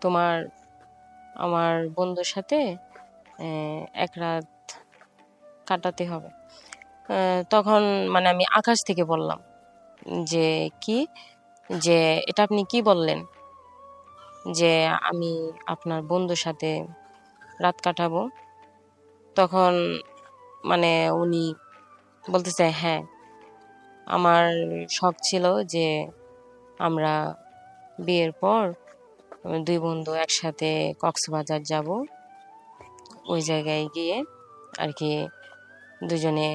তোমার আমার বন্ধুর সাথে এক রাত কাটাতে হবে। তখন আমি আকাশ থেকে বললাম যে কি যে এটা আপনি কি বললেন যে আমি আপনার বন্ধুর সাথে রাত কাটাবো। তখন উনি বলতেছে হ্যাঁ, আমার শখ ছিল যে আমরা বিয়ের পর দুই বন্ধু একসাথে কক্সবাজার যাব। ওই জায়গায় গিয়ে আর কি দুজনে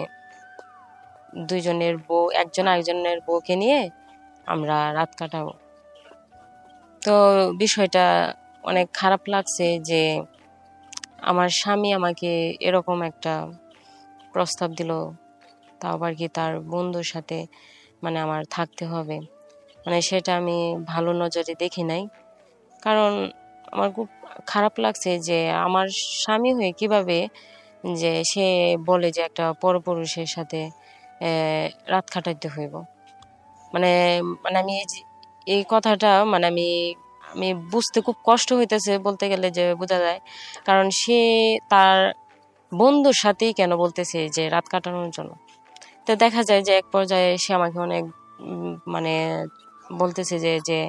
দুইজনের বউ, একজন আরেকজনের বউকে নিয়ে আমরা রাত কাটাবো। তো বিষয়টা অনেক খারাপ লাগছে যে আমার স্বামী আমাকে এরকম একটা প্রস্তাব দিল, তাও আবার কি তার বন্ধুর সাথে আমার থাকতে হবে। সেটা আমি ভালো নজরে দেখি নাই। কারণ আমার খুব খারাপ লাগছে যে আমার স্বামী হয়ে কিভাবে যে সে বলে যে একটা পরপুরুষের সাথে রাত কাটাইতে হইব। মানে মানে আমি এই কথাটা আমি আমি বুঝতে খুব কষ্ট হইতেছে, বলতে গেলে যে বোঝা যায়। কারণ সে তার বন্ধুর সাথেই কেন বলতেছে যে রাত কাটানোর জন্য। তো দেখা যায় যে এক পর্যায়ে সে আমাকে অনেক বলতেছে যে যে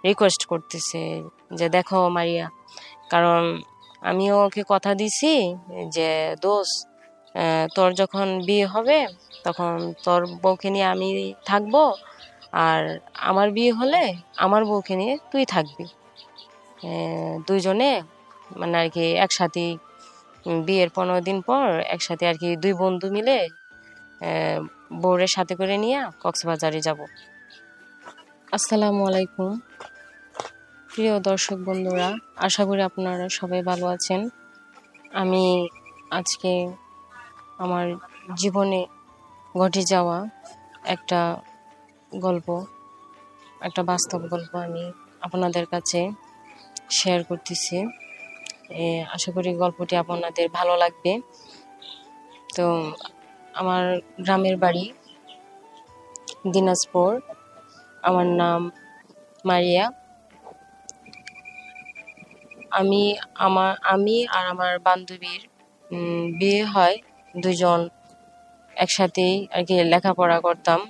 রিকোয়েস্ট করতেছে যে দেখো মারিয়া, কারণ আমিও ওকে কথা দিছি যে দোস্ত, তোর যখন বিয়ে হবে তখন তোর বউকে নিয়ে আমি থাকবো, আর আমার বিয়ে হলে আমার বউকে নিয়ে তুই থাকবি। দুইজনে আর কি একসাথে বিয়ের 15 দিন পর একসাথে আর কি দুই বন্ধু মিলে বউরের সাথে করে নিয়ে কক্সবাজারে যাব। আসসালামু আলাইকুম প্রিয় দর্শক বন্ধুরা, আশা করি আপনারা সবাই ভালো আছেন। আমি আজকে আমার জীবনে ঘটে যাওয়া একটা গল্প, একটা বাস্তব গল্প আমি আপনাদের কাছে শেয়ার করতেছি। আশা করি গল্পটি আপনাদের ভালো লাগবে। তো আমার গ্রামের বাড়ি দিনাজপুর, আমার নাম মারিয়া। আমি আর আমার বান্ধবীর বিয়ে হয়। দুজন একসাথেই আর কি লেখাপড়া করতাম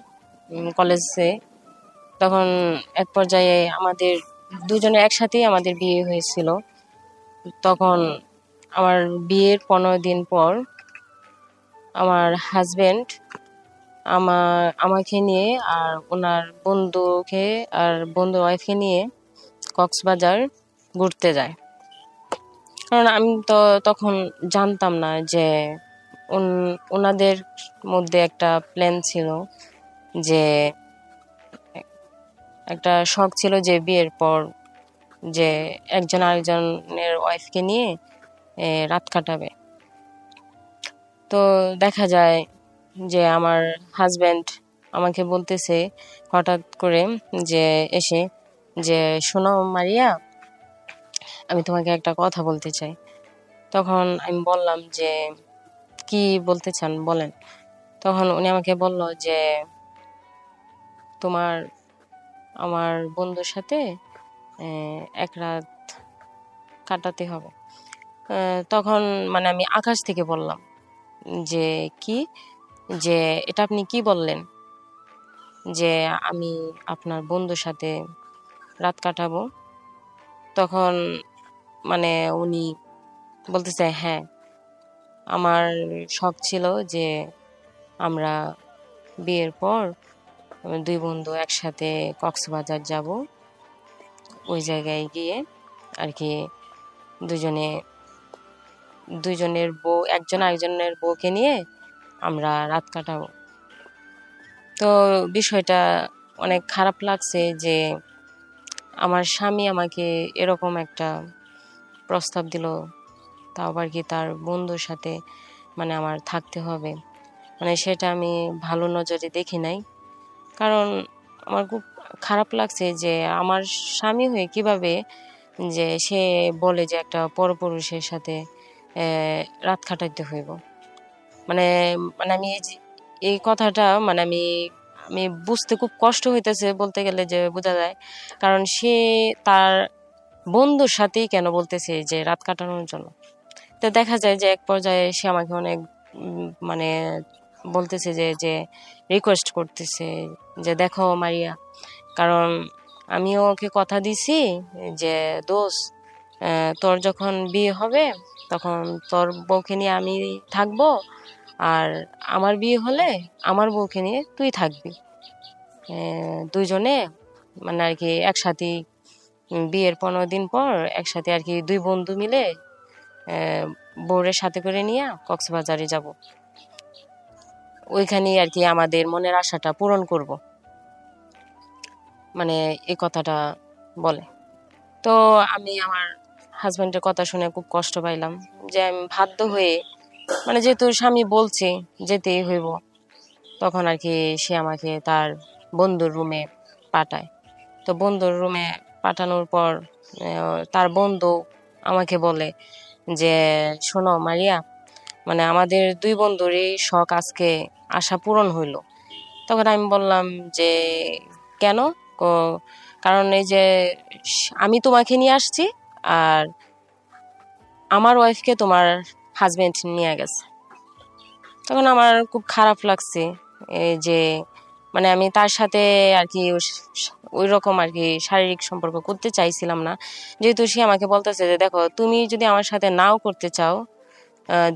কলেজে। তখন এক পর্যায়ে আমাদের দুজনে একসাথেই আমাদের বিয়ে হয়েছিল। তখন আমার বিয়ের 15 দিন পর আমার হাজবেন্ড আমাকে নিয়ে আর ওনার বন্ধুকে আর বন্ধুর ওয়াইফকে নিয়ে কক্সবাজার ঘুরতে যায়। কারণ আমি তো তখন জানতাম না যে ওনাদের মধ্যে একটা প্ল্যান ছিল, যে একটা শখ ছিল যে বিয়ের পর যে একজন আরেকজনের ওয়াইফকে নিয়ে রাত কাটাবে। তো দেখা যায় যে আমার হাজব্যান্ড আমাকে বলতেছে হঠাৎ করে যে এসে যে শোনো মারিয়া, আমি তোমাকে একটা কথা বলতে চাই। তখন আমি বললাম যে কি বলতে চান বলেন। তখন উনি আমাকে বলল যে তোমার আমার বন্ধুর সাথে এক রাত কাটাতে হবে। তখন আমি আকাশ থেকে বললাম যে কি যে এটা আপনি কি বললেন যে আমি আপনার বন্ধুর সাথে রাত কাটাবো। তখন উনি বলতেছে হ্যাঁ, আমার শখ ছিল যে আমরা বিয়ের পর দুই বন্ধু একসাথে কক্সবাজার যাব। ওই জায়গায় গিয়ে আর কি দুজনের বউ, একজন আরেকজনের বউকে নিয়ে আমরা রাত কাটাবো। তো বিষয়টা অনেক খারাপ লাগছে যে আমার স্বামী আমাকে এরকম একটা প্রস্তাব দিল, তাও আবার কি তার বন্ধুর সাথে আমার থাকতে হবে। সেটা আমি ভালো নজরে দেখি নাই। কারণ আমার খুব খারাপ লাগছে যে আমার স্বামী হয়ে কিভাবে যে সে বলে যে একটা পরপুরুষের সাথে রাত কাটাইতে হইব। মানে আমি এই কথাটা আমি আমি বুঝতে খুব কষ্ট হইতেছে, বলতে গেলে যে বোঝা যায়। কারণ সে তার বন্ধুর সাথেই কেন বলতেছে যে রাত কাটানোর জন্য। তো দেখা যায় যে এক পর্যায়ে সে আমাকে অনেক মানে বলতেছে যে যে রিকোয়েস্ট করতেছে যে দেখো মারিয়া, কারণ আমিও ওকে কথা দিছি যে দোস্ত, তোর যখন বিয়ে হবে তখন তোর বউকে নিয়ে আমি থাকবো, আর আমার বিয়ে হলে আমার বউকে নিয়ে তুই থাকবি। দুইজনে মানে আর কি একসাথে বিয়ের 15 দিন পর একসাথে আর কি দুই বন্ধু মিলে বউরের সাথে করে নিয়ে কক্সবাজারে যাব, ওইখানেই আর কি আমাদের মনের আশাটা পূরণ করব, মানে এই কথাটা বলে। তো আমি আমার হাজবেন্ডের কথা শুনে খুব কষ্ট পাইলাম, যে আমি বাধ্য হয়ে মানে যেহেতু স্বামী বলছে যেতেই হইব, তখন আর কি সে আমাকে তার বন্ধুর রুমে পাঠায়। তো বন্ধুর রুমে পাঠানোর পর তার বন্ধু আমাকে বলে যে শোনো মারিয়া, মানে আমাদের দুই বন্ধুরই শখ আজকে আশা পূরণ হইল। তখন আমি বললাম যে কেন? কারণ এই যে আমি তোমাকে নিয়ে আসছি, আর আমার ওয়াইফকে তোমার হাজবেন্ড নিয়ে গেছে। তখন আমার খুব খারাপ লাগছে, এই যে মানে আমি তার সাথে আর কি ওই রকম আর কি শারীরিক সম্পর্ক করতে চাইছিলাম না, যেহেতু সে আমাকে বলতেছে যে দেখো তুমি যদি আমার সাথে নাও করতে চাও,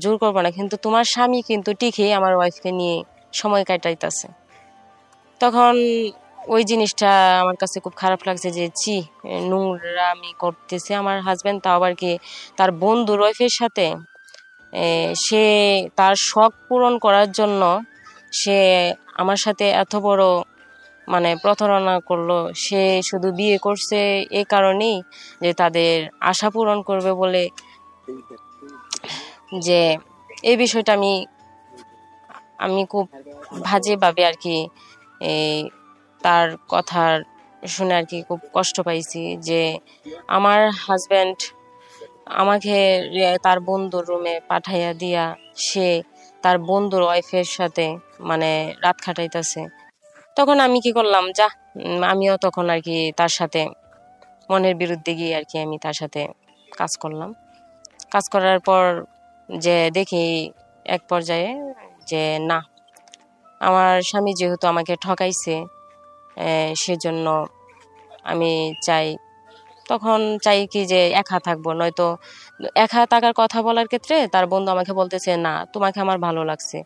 জোর করবো না, কিন্তু তোমার স্বামী কিন্তু ঠিকই আমার ওয়াইফকে নিয়ে সময় কাটাইতেছে। তখন ওই জিনিসটা আমার কাছে খুব খারাপ লাগছে যে নোংরামি করতেছে আমার হাজবেন্ড, তাও আবার কি তার বন্ধুর ওয়াইফের সাথে। সে তার শখ পূরণ করার জন্য সে আমার সাথে এত বড় মানে প্রতারণা করলো। সে শুধু বিয়ে করছে এই কারণেই যে তাদের আশা পূরণ করবে বলে। যে এই বিষয়টা আমি আমি খুব বাজেভাবে আর কি এই তার কথার শুনে আর কি খুব কষ্ট পাইছি, যে আমার হাজবেন্ড আমাকে তার বন্ধুর রুমে পাঠাইয়া দিয়া সে তার বন্ধুর ওয়াইফের সাথে মানে রাত কাটাইতেছে। তখন আমি কি করলাম, যা আমিও তখন আর কি তার সাথে মনের বিরুদ্ধে গিয়ে আর কি আমি তার সাথে কাজ করলাম। কাজ করার পর যে দেখি এক পর্যায়ে যে না, আমার স্বামী যেহেতু আমাকে ঠকাইছে, সেজন্য আমি চাই, তখন চাই কি যে একা থাকবো, নয়তো একা থাকার কথা বলার ক্ষেত্রে তার বন্ধু আমাকে বলতেছে না তোমাকে আমার ভালো লাগছে,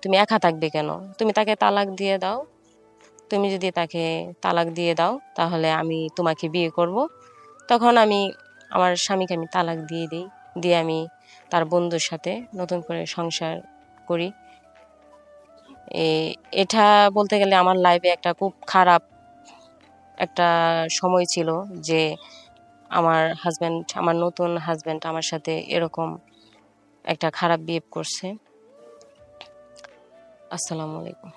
তুমি একা থাকবে কেন, তুমি তাকে তালাক দিয়ে দাও, তুমি যদি তাকে তালাক দিয়ে দাও তাহলে আমি তোমাকে বিয়ে করব। তখন আমি আমার স্বামীকে আমি তালাক দিয়ে দিই, দিয়ে আমি তার বন্ধুর সাথে নতুন করে সংসার করি। এটা বলতে গেলে আমার লাইফে একটা খুব খারাপ একটা সময় ছিল, যে আমার নতুন হাজবেন্ড আমার সাথে এরকম একটা খারাপ বিহেভ করছে। আসসালামু আলাইকুম।